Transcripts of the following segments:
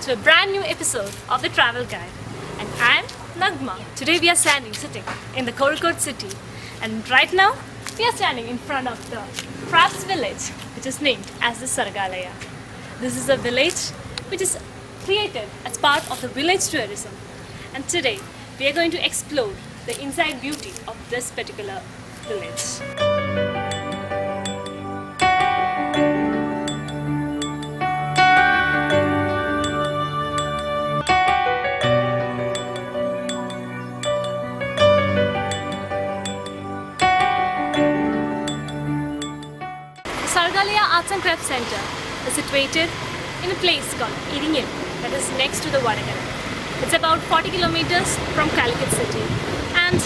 to a brand new episode of The Travel Guide. And I'm Nagma. Today we are sitting in the Kozhikode city, and right now we are standing in front of the crafts village, which is named as the Sargalaya. This is a village which is created as part of the village tourism, and today we are going to explore the inside beauty of this particular village. Sargalaya Arts and Crafts Center is situated in a place called Iringil that is next to the Vadagara. It's about 40 kilometers from Calicut city, and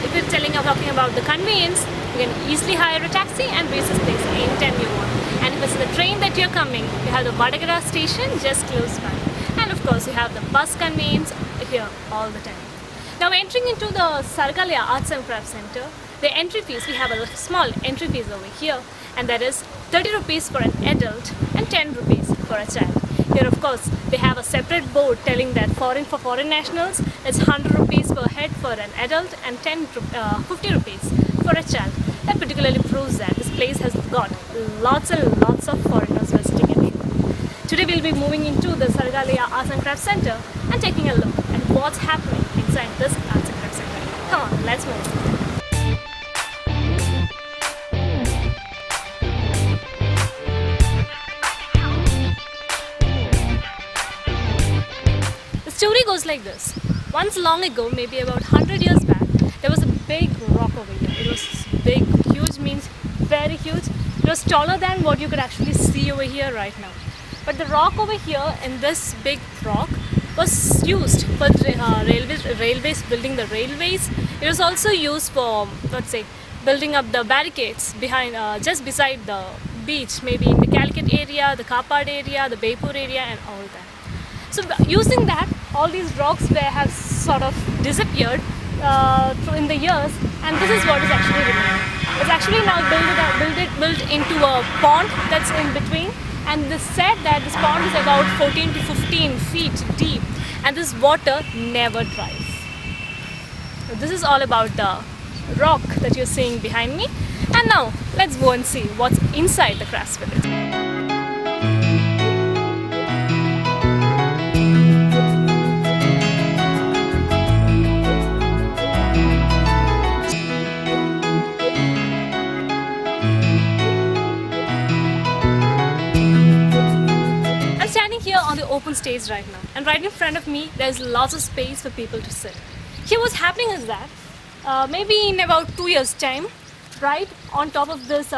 if you're talking about the convenience, you can easily hire a taxi and reach this place anytime you want. And if it's the train that you're coming, you have the Vadagara station just close by, and of course you have the bus convenience here all the time. Now entering into the Sargalaya Arts and Crafts Center, the entry fees, we have a small entry fees over here, and that is 30 rupees for an adult and 10 rupees for a child. Here of course they have a separate board telling that for foreign nationals it's 100 rupees per head for an adult and 50 rupees for a child. That particularly proves that this place has got lots and lots of foreigners visiting it. Today we'll be moving into the Sargalaya Arts and Crafts Center and taking a look at what's happening inside this Arts and Crafts Center. Come on, let's move. The story goes like this. Once long ago, maybe about 100 years back, there was a big rock over here. It was big, huge means very huge. It was taller than what you could actually see over here right now. But the rock over here in this big rock was used for railways, building the railways. It was also used for, let's say, building up the barricades behind, just beside the beach, maybe in the Calicut area, the Kapad area, the Baipur area and all that. So using that, all these rocks have sort of disappeared in the years, and this is what is actually remaining. It's actually now built into a pond that's in between, and they said that this pond is about 14 to 15 feet deep, and this water never dries. So this is all about the rock that you're seeing behind me, and now let's go and see what's inside the crafts village. Here on the open stage right now, and right in front of me there's lots of space for people to sit. Here what's happening is that maybe in about 2 years time, right on top of this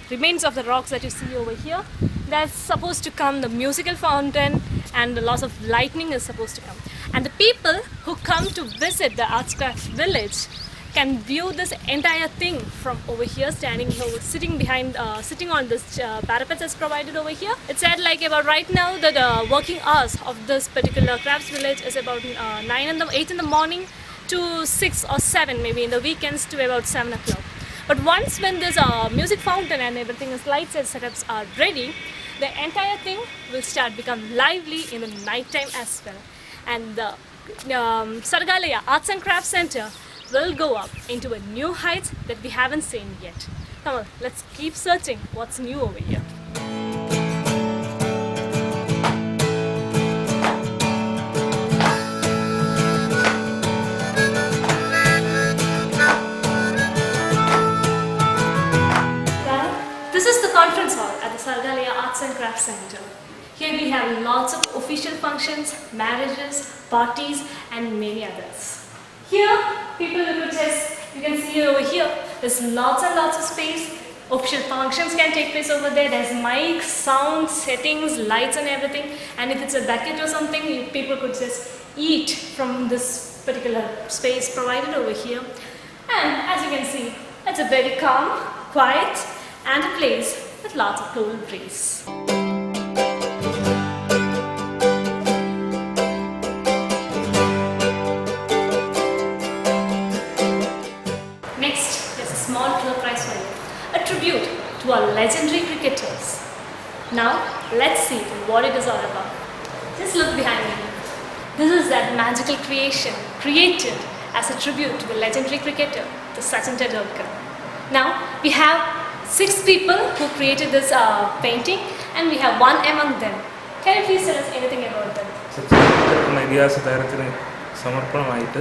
remains of the rocks that you see over here, there's supposed to come the musical fountain, and lots of lightning is supposed to come, and the people who come to visit the Arts Crafts village can view this entire thing from over here, sitting on this parapet that's provided over here. It's said like about right now that the working hours of this particular crafts village is about 8 in the morning to 6 or 7, maybe in the weekends to about 7 o'clock. But once when this music fountain and everything is lights and setups are ready, the entire thing will become lively in the night time as well. And the Sargalaya Arts and Crafts Center will go up into a new heights that we haven't seen yet. Come on, let's keep searching what's new over here. This is the conference hall at the Sargalaya Arts and Crafts Center. Here we have lots of official functions, marriages, parties and many others. Here, people will just, you can see over here, there's lots and lots of space. Official functions can take place over there. There's mics, sound, settings, lights and everything. And if it's a banquet or something, people could just eat from this particular space provided over here. And as you can see, it's a very calm, quiet and a place with lots of cool breeze. Tribute to our legendary cricketers. Now let's see what it is all about. Just look behind me. This is that magical creation created as a tribute to the legendary cricketer, the Sachin Tendulkar. Now we have 6 people who created this painting, and we have one among them. Can you please tell us anything about them? Sachin എന്ന ഇതിഹാസ താരത്തിന് സമർപ്പണമായിട്ട്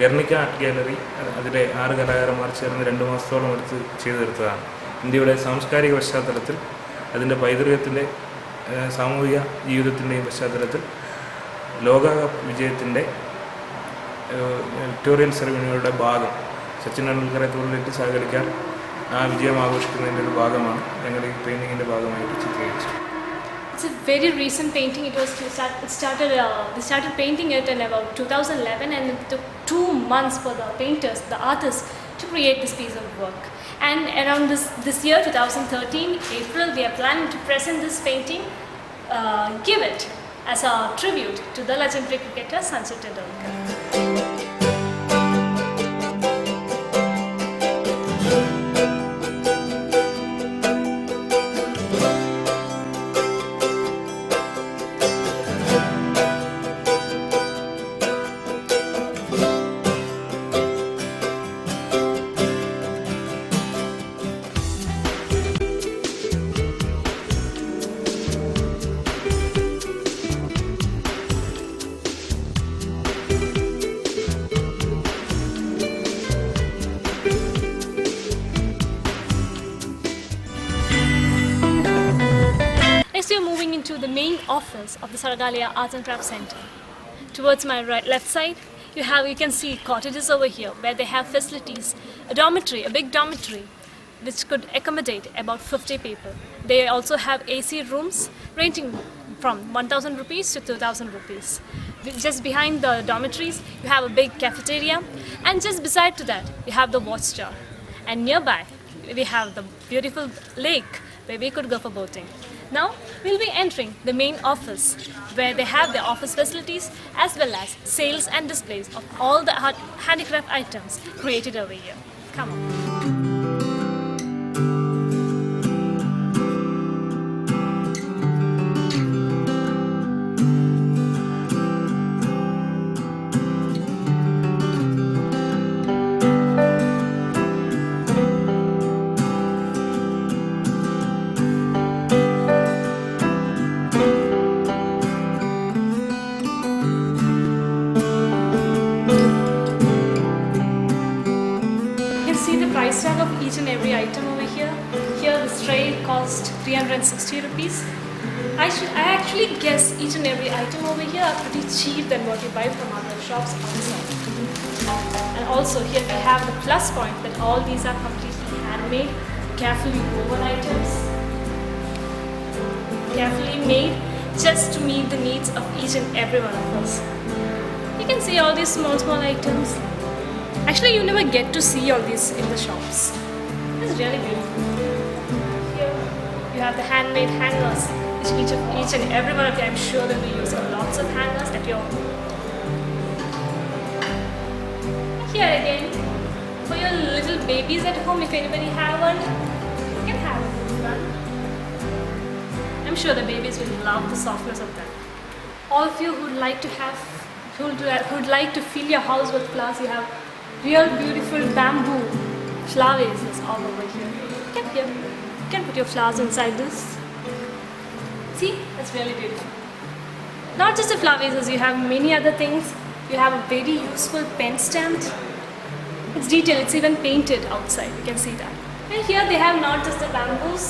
ഗർണിക്ക art gallery അതിലെ 6 കലാകാരന്മാർ ചേർന്ന് 2 മാസത്തോളം എടുത്ത് ചെയ്തു തീർത്തതാണ്. ഇന്ത്യയുടെ സാംസ്കാരിക പശ്ചാത്തലത്തിൽ അതിൻ്റെ പൈതൃകത്തിൻ്റെ സാമൂഹിക ജീവിതത്തിൻ്റെയും പശ്ചാത്തലത്തിൽ ലോകകപ്പ് വിജയത്തിൻ്റെ വിക്ടോറിയൻ സെറമണിയുടെ ഭാഗം സച്ചിൻ ടെണ്ടുൽക്കറെ തോളിലിട്ട് സഹകരിക്കാൻ ആ വിജയം ആഘോഷിക്കുന്നതിൻ്റെ ഒരു ഭാഗമാണ് ഞങ്ങൾ ഈ പെയിൻറ്റിങ്ങിൻ്റെ ഭാഗമായിട്ട് ചിത്രീകരിച്ചത്. It's a very recent painting. They started painting it in about 2011, and it took 2 months for the painters, the artists, to create this piece of work. And around this year, 2013, April, we are planning to present this painting, give it as a tribute to the legendary cricketer Sachin Tendulkar. Next, we are moving into the main office of the Saragalia Arts and Crafts Center. Towards my left side, you can see cottages over here where they have facilities, a dormitory, a big dormitory, which could accommodate about 50 people. They also have AC rooms ranging from 1,000 rupees to 2,000 rupees. Just behind the dormitories, you have a big cafeteria, and just beside to that, you have the watchtower. And nearby, we have the beautiful lake where we could go for boating. Now, we'll be entering the main office where they have their office facilities as well as sales and displays of all the handicraft items created over here. Come on. Price tag of each and every item over here. Here this tray cost 360 rupees. I actually guess each and every item over here are pretty cheap than what you buy from other shops outside. And also here we have the plus point that all these are completely handmade, carefully woven items, carefully made just to meet the needs of each and every one of us. You can see all these small items. Actually, you never get to see all these in the shops. It's really beautiful. Here you have the handmade hangers, which each and every one of you, I'm sure, will be using lots of hangers at your home. Here again, for your little babies at home, if anybody have one, you can have one. I'm sure the babies will love the softness of that. All of you who'd like to fill your house with flowers, you have real beautiful bamboo flower vases all over here. You can put your flowers inside this. See, that's really beautiful. Not just the flower vases, you have many other things. You have a very useful pen stand. It's detailed, it's even painted outside, you can see that. And here they have not just the bamboos,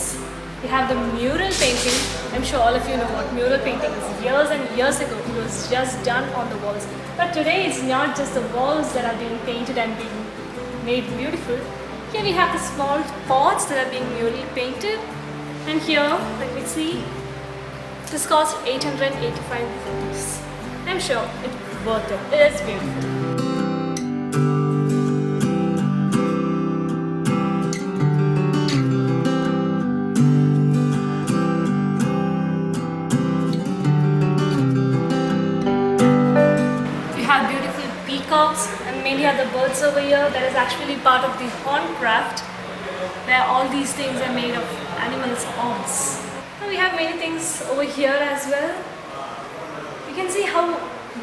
you have the mural painting. I'm sure all of you know what mural painting is. Years and years ago, it was just done on the walls. But today, it's not just the walls that are being painted and being made beautiful. Here we have the small pots that are being murally painted. And here, let me see, this cost 885 rupees. I'm sure it's worth it. It is beautiful. And many other birds over here. That is actually part of the horn craft, where all these things are made of animals' horns. And we have many things over here as well. can see how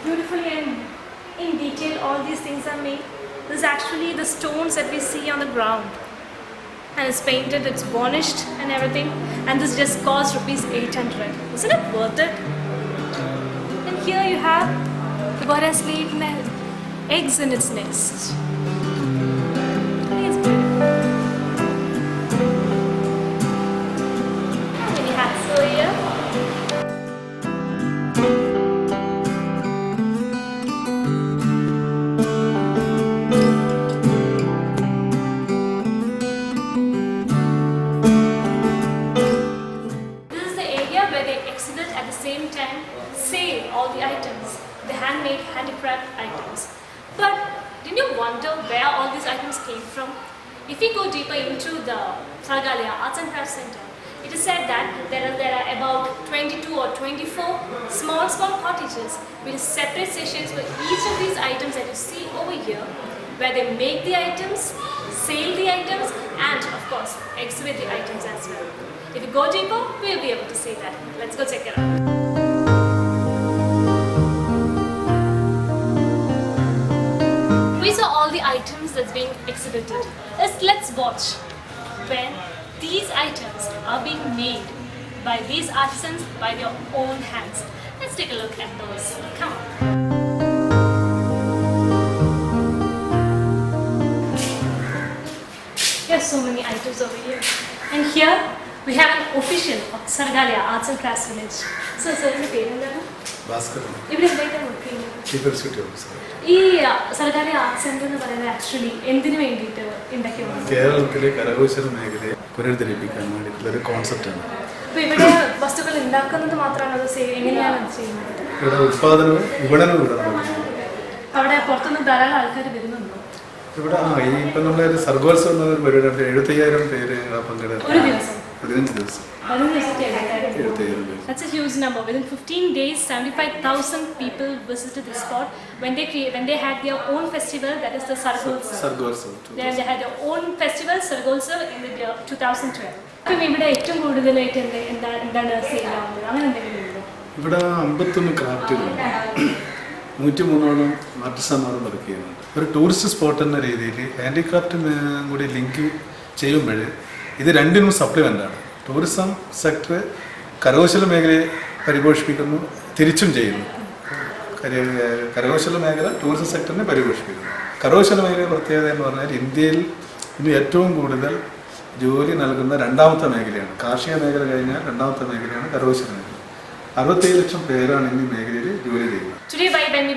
beautifully and in detail all these things are made. This is actually the stones that we see on the ground. And it's painted, it's varnished and everything. And this just cost rupees 800. Isn't it worth it? And here you have the bird has laid eggs in its nest. It is beautiful. How many hats over here? At the same time, sell all the items, the handicraft items. But didn't you wonder where all these items came from? If we go deeper into the Sargalia Arts and Crafts Center, it is said that there are about 22 or 24 small cottages with separate sections for each of these items that you see over here, where they make the items, sell the items, and of course exhibit the items as well. If you go deeper, we'll be able to see that. Let's go check it out. We saw all the items that's being exhibited. Let's watch when these items are being made by these artisans by their own hands. Let's take a look at those. Come on. There's so many items over here. And here we have an official of Sargalia Arts and Crafts Village. So, sir, your name is Bhaskar. ഇവിടെ എന്തായിട്ടാണ് work ചെയ്യുന്നത്? Chief Executive Officer. ഈ Sargaalaya arts centre എന്ന് പറയുന്നത് actually എന്തിനു വേണ്ടിയിട്ട് ഉണ്ടാക്കിയതാണ്? കേരളത്തിലെ കരകൗശല മേഖലയെ പുനരുദ്ധരിപ്പിക്കാൻ വേണ്ടിയിട്ടുള്ള ഒരു കോൺസെപ്റ്റാണ്. അപ്പോൾ ഇവിടെ വസ്തുക്കൾ ഉണ്ടാക്കുന്നത് മാത്രമാണോ അതോ എങ്ങനെയാണ് അത് ചെയ്യുന്നത്? ഇവിടെ ഉൽപാദനവും വിപണനവും ഇവിടെ നടക്കുന്നത്. അവിടെ പുറത്തുനിന്ന് ധാരാളം ആൾക്കാർ വരുന്നുണ്ടോ? ഇവിടെ ഇപ്പം നമ്മളെ സർഗോത്സവം എന്ന ഒരു പരിപാടി 75,000 പേര് പങ്കെടുക്കും. ഒരു ദിവസം 15 ദിവസം. That's a huge number. Within 15 days, 75,000 people visited the spot when they had their own festival, that is the Sargolsam. They had their own festival, Sargolsam, in the year 2012. അപ്പോൾ ഇവിടെ ഏറ്റവും കൂടുതലായിട്ട് എന്താണ് സെയിൽ ആവുന്നത്? അങ്ങനെ എന്തെങ്കിലും ഉണ്ടോ? ഇവിടെ 51 ക്രാഫ്റ്റുകളുണ്ട്. 103 ആർട്ടിസന്മാരും വർക്ക് ചെയ്യുന്നുണ്ട്. ഒരു ടൂറിസ്റ്റ് സ്പോട്ട് എന്ന രീതിയിൽ ഹാൻഡിക്രാഫ്റ്റിന് കൂടി ലിങ്ക് ചെയ്യുമ്പോൾ ഇത് രണ്ടിനും സപ്ലിമെൻ്റാണ്. ടൂറിസം സെക്ടർ കരകൗശല മേഖലയെ പരിപോഷിപ്പിക്കുന്നു, തിരിച്ചും ചെയ്യുന്നു. കരകൗശല മേഖല ടൂറിസം സെക്ടറിനെ പരിപോഷിപ്പിക്കുന്നു. കരകൗശല മേഖലയുടെ പ്രത്യേകത എന്ന് പറഞ്ഞാൽ ഇന്ത്യയിൽ ഇന്ന് ഏറ്റവും കൂടുതൽ ജോലി നൽകുന്ന രണ്ടാമത്തെ മേഖലയാണ്. കാർഷിക മേഖല കഴിഞ്ഞാൽ രണ്ടാമത്തെ മേഖലയാണ് കരകൗശല മേഖല. 67 ലക്ഷം പേരാണ് ഈ മേഖലയിൽ ജോലി ചെയ്യുന്നത്. Today, when we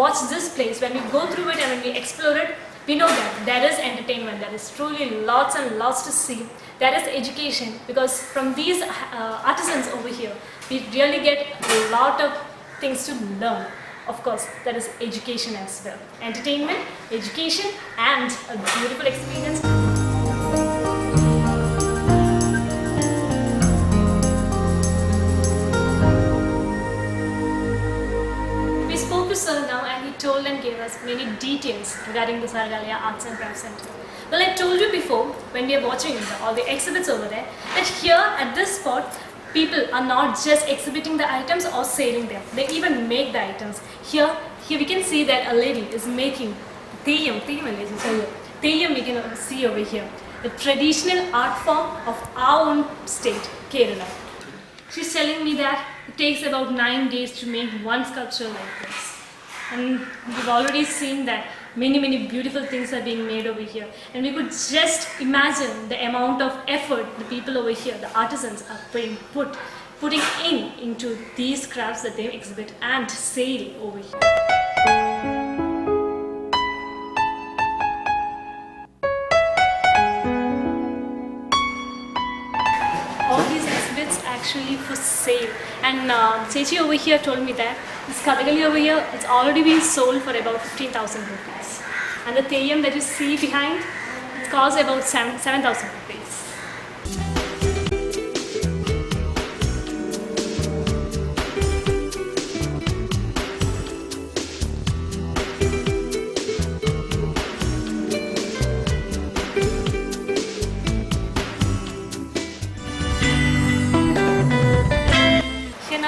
watch this place, when we go through it and when we explore it, we know that there is entertainment, there is truly lots and lots to see. There is education, because from these artisans over here, we really get a lot of things to learn. Of course, there is education as well. Entertainment, education, and a beautiful experience. Sir now, and he told and gave us many details regarding the Sargalia Arts and Crafts Center. Well, I told you before when we are watching all the exhibits over there that here at this spot people are not just exhibiting the items or selling them, they even make the items. Here we can see that a lady is making Theyyam we can see over here, the traditional art form of our own state, Kerala. She's telling me that it takes about 9 days to make one sculpture like this. And we've already seen that many beautiful things are being made over here. And we could just imagine the amount of effort the people over here, the artisans, are putting into these crafts that they exhibit and sell over here. All these exhibits actually for sale. And Chechi over here told me that this Kathakali over here, it's already been sold for about 15,000 rupees. And the Theyyam that you see behind, it costs about 7,000 rupees.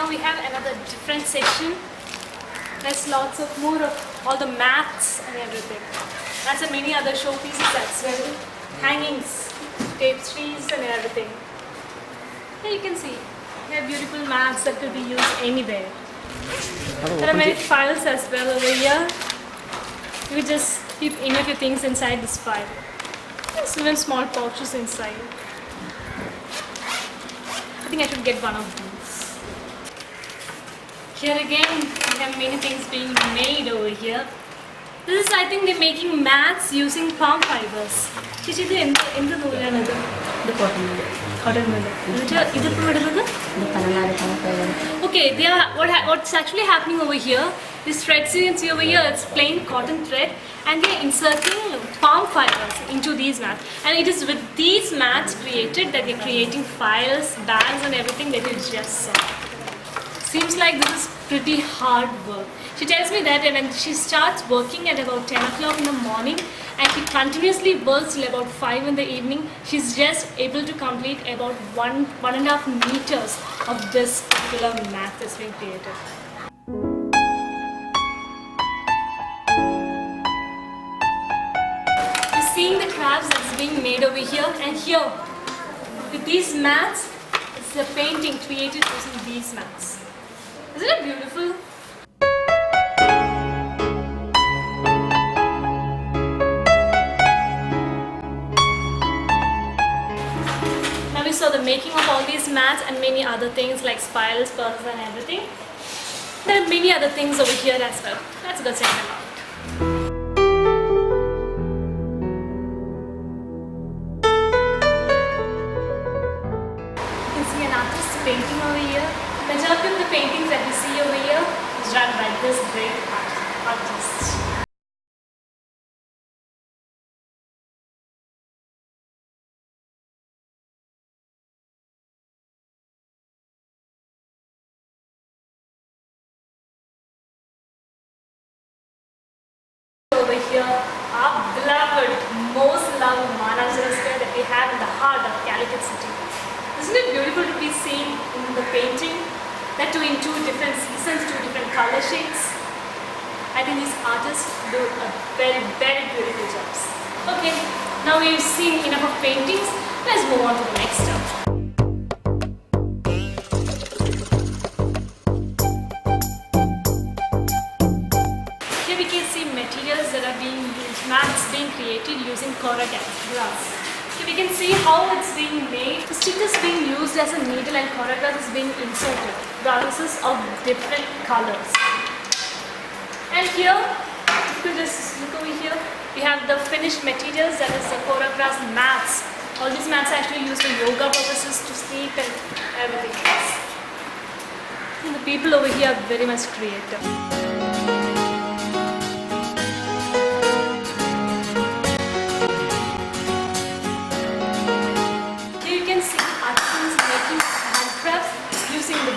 now we have another different section. There's lots of more of all the mats and everything. That's and many other showpieces as well. Hangings, tapestries and everything. Here you can see, we have beautiful mats that could be used anywhere. There are many files as well over here. You just keep any of your things inside this file. There's even small pouches inside. I think I should get one of these. Here again, we have many things being made over here. This is, I think, they're making mats using palm fibers. Chichi, this is ഇത് cotton നൂല് cotton wool. ഇത് 14 കണക്കുകൾ Okay, they are what's actually happening over here. This thread sequence over here, it's plain cotton thread, and they're inserting palm fibers into these mats. And it is with these mats created that they're creating files, bags, and everything that you just saw. Seems like this is pretty hard work. She tells me that when she starts working at about 10 o'clock in the morning and she continuously works till about 5 in the evening, she's just able to complete about 1.5 meters of this particular mat that's being created. You're seeing the crafts that's being made over here, and here with these mats, it's a painting created using these mats. Isn't it beautiful? Now we saw the making of all these mats and many other things like spirals, purses and everything. There are many other things over here as well. Let's go check them out. You can see an artist painting over here. Majority of the paintings that we see over here is done by this great artist. Over here, our beloved, most loved Manasara Square that we have in the heart of Calicut City. Isn't it beautiful to be seen in the painting? That too in 2 different seasons, 2 different color shades. I think these artists do a very, very beautiful jobs. Okay, now we've seen enough of paintings. Let's move on to the next step. Here we can see materials that are being used, mats being created using Coragas glass. Here we can see how it's being made. The stick is being used as a needle and Coragas is being inserted. Grasses of different colors. And here, if you just look over here, we have the finished materials, that is the Coragas mats. All these mats are actually used for yoga purposes, to sleep and everything else. And the people over here are very much creative.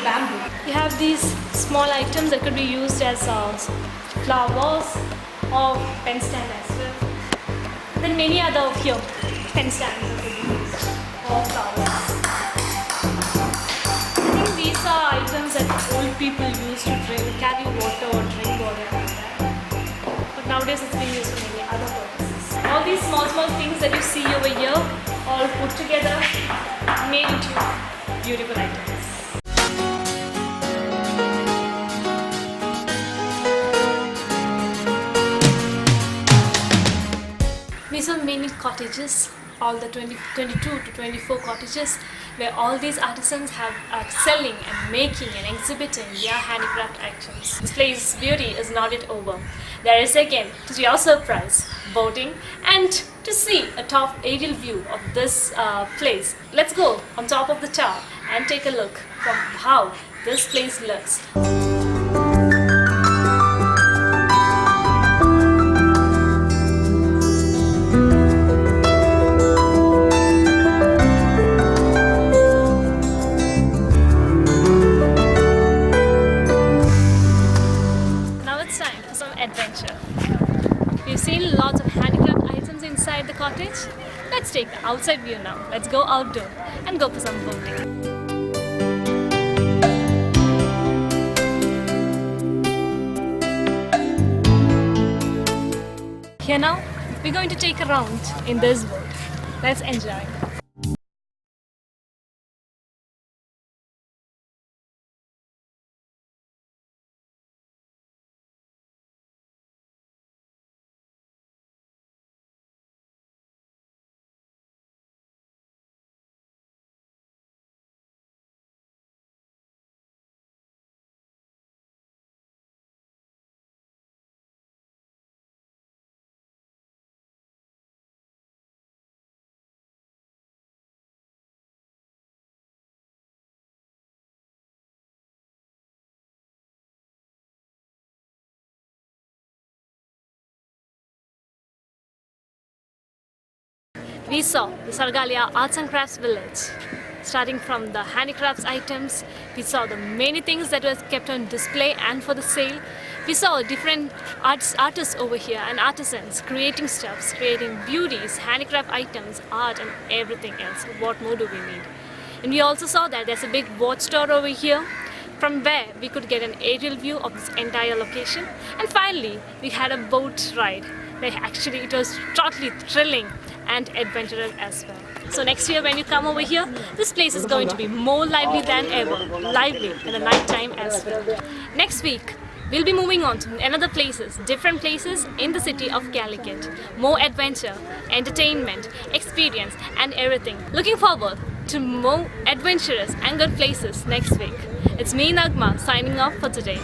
Bamboo. You have these small items that could be used as flowers or pen stand as well. Then many other of here pen stands that could be used or flowers. I think these are items that old people used to carry water or drink water like that. But nowadays it's being used for many other purposes. All these small things that you see over here, all put together, made into beautiful items. We saw many cottages, all the 22 to 24 cottages, where all these artisans are selling and making and exhibiting their handicraft items. This place's beauty is not yet over. There is again, to your surprise, boating and to see a top aerial view of this place. Let's go on top of the tower and take a look from how this place looks. We've seen lots of handicraft items inside the cottage. Let's take the outside view now. Let's go outdoor and go for some boating. here now, we're going to take a round in this boat. Let's enjoy. We saw the Sargalia Arts and Crafts Village. Starting from the handicrafts items, we saw the many things that was kept on display and for the sale. We saw different artists over here and artisans creating stuffs, creating beauties, handicraft items, art and everything else. What more do we need? And we also saw that there's a big watchtower over here from where we could get an aerial view of this entire location. And finally, we had a boat ride where actually it was totally thrilling and adventurous as well. So next year when you come over here, this place is going to be more lively than ever, lively in the night time as well. Next week, we'll be moving on to another places, different places in the city of Calicut. More adventure, entertainment, experience and everything. Looking forward to more adventurous and good places next week. It's me Nagma signing off for today.